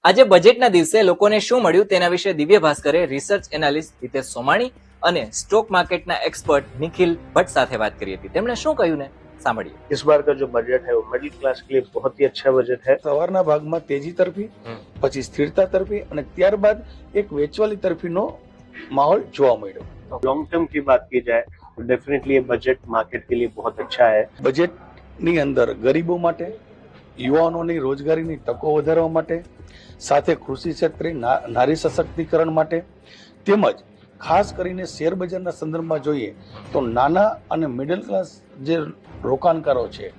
આજે બજેટના દિવસે લોકોને શું મળ્યું તેના વિશે દિવ્ય ભાસ્કરે રિસર્ચ એનાલિસ્ટ હિતેશ સોમાણી અને સ્ટોક માર્કેટના એક્સપર્ટ નિખિલ ભટ્ટ સાથે વાત કરી હતી। તેમણે શું કહ્યું ને સાંભળીએ। इस बार का जो बजट है वो मिडिल क्लास के लिए बहुत ही अच्छा बजट है। સવારના ભાગમાં તેજી તરફી, પછી સ્થિરતા તરફી અને ત્યારબાદ એક વેચવાલી તરફીનો માહોલ જોવા મળ્યો। लॉन्ग टर्म की बात की जाए तो डेफिनेटली ये बजट मार्केट के लिए बहुत अच्छा है। બજેટની અંદર ગરીબો માટે, યુવાનોની રોજગારીની તકો વધારવા માટે, સાથે કૃષિ ક્ષેત્રે નારી સશક્તિકરણ માટે તેમજ ખાસ કરીને શેર બજારના સંદર્ભમાં જોઈએ તો નાના અને મિડલ ક્લાસ જે રોકાણકારો છે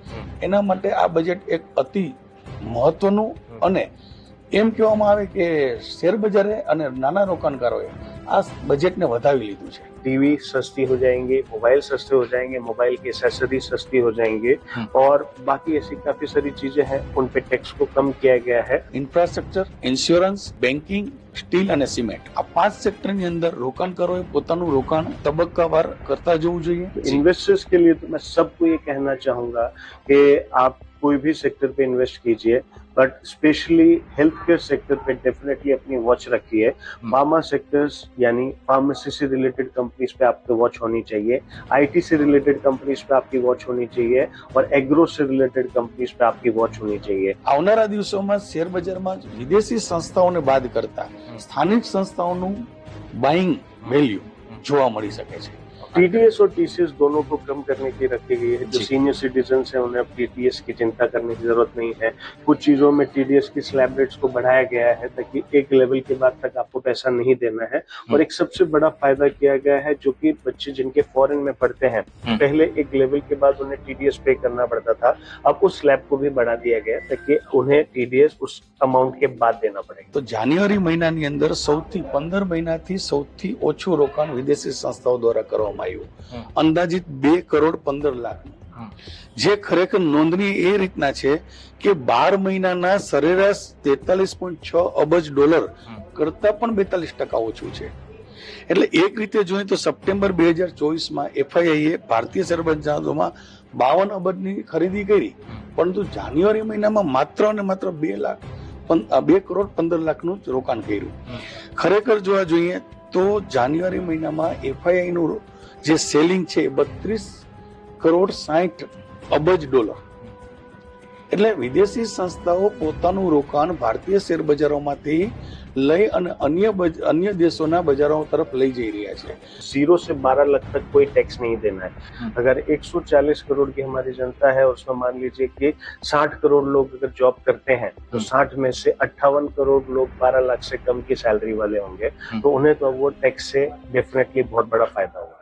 એના માટે આ બજેટ એક અતિ મહત્વનું અને એમ કહેવામાં આવે કે શેર બજારે અને નાના રોકાણકારોએ આ બજેટને વધાવી લીધું છે। टीवी सस्ती हो जाएंगे, मोबाइल सस्ते हो जाएंगे, मोबाइल की एसेसरी सस्ती हो जाएंगे और बाकी ऐसी काफी सारी चीजें हैं उन पे टैक्स को कम किया गया है। ઇન્ફ્રાસ્ટ્રક્ચર, ઇન્સ્યોરન્સ, બેન્કિંગ, સ્ટીલ અને સિમેન્ટ આ 5 સેક્ટરની અંદર રોકાણકારોએ પોતાનું રોકાણ તબક્કાવાર કરતા જવું જોઈએ। इन्वेस्टर्स के लिए तो मैं सबको ये कहना चाहूंगा कि आप कोई भी सेक्टर पे इन्वेस्ट कीजिए, but specially health care sector पे डेफिनेटली अपनी वॉच रखिए। फार्मा सेक्टर्स यानी फार्मेसी से रिलेटेड कंपनीज पे आपकी वॉच होनी चाहिए, आईटी से रिलेटेड कंपनीज पे आपकी वॉच होनी चाहिए और एग्रो से रिलेटेड कंपनीज पे आपकी वॉच होनी चाहिए। આવનારા દિવસોમાં શેર બજારમાં વિદેશી સંસ્થાઓને બાદ કરતા સ્થાનિક સંસ્થાઓનું બાઇંગ વેલ્યુ જોવા મળી શકે છે। टीडीएस और टीसीएस दोनों को कम करने की रखी गई है। जो सीनियर सिटीजन है उन्हें अब टीडीएस की चिंता करने की जरूरत नहीं है। कुछ चीजों में टीडीएस की स्लैब रेट्स को बढ़ाया गया है ताकि एक लेवल के बाद तक आपको पैसा नहीं देना है। और एक सबसे बड़ा फायदा किया गया है जो कि बच्चे जिनके फॉरेन में पढ़ते हैं, पहले एक लेवल के बाद उन्हें टीडीएस पे करना पड़ता था, अब उस स्लैब को भी बढ़ा दिया गया ताकि उन्हें टीडीएस उस अमाउंट के बाद देना पड़ेगा। તો જાન્યુઆરી મહિનાની અંદર સૌથી 15 મહિનાથી સૌથી ઓછું રોકાણ વિદેશી સંસ્થાઓ દ્વારા કરવામાં આવ્યું, અંદાજિત 2 કરોડ 15 લાખ, જે ખરેખર નોંધનીય એ રીતના છે કે 12 મહિનાના સરેરાશ 43.6 અબજ ડોલર કરતા પણ 42% ઓછું છે। એટલે એક રીતે જોઈએ તો સપ્ટેમ્બર 2024માં એફઆઈઆઈએ ભારતીય શેર બજારોમાં 52 અબજની ખરીદી કરી, પરંતુ જાન્યુઆરી મહિનામાં માત્ર અને માત્ર 2 કરોડ 15 લાખનું જ રોકાણ કર્યું। ખરેખર જોવા જોઈએ તો જાન્યુઆરી મહિનામાં એફઆઈઆઈ નું જે સેલિંગ છે 32 કરોડ 60 અબજ ડોલર। એટલે વિદેશી સંસ્થાઓ પોતાનું રોકાણ ભારતીય શેર બજારોમાંથી લઈ અને અન્ય દેશોના બજારો તરફ લઈ જઈ રહ્યા છે। 0 से 12 लाख तक कोई टैक्स नहीं देना है। अगर 140 करोड़ की हमारी जनता है, उसमें मान लीजिए कि 60 करोड़ लोग अगर जॉब करते हैं तो 60 में से 58 करोड़ लोग 12 लाख से कम की सैलरी वाले होंगे, तो उन्हें तो वो टैक्स से डेफिनेटली बहुत बड़ा फायदा होगा।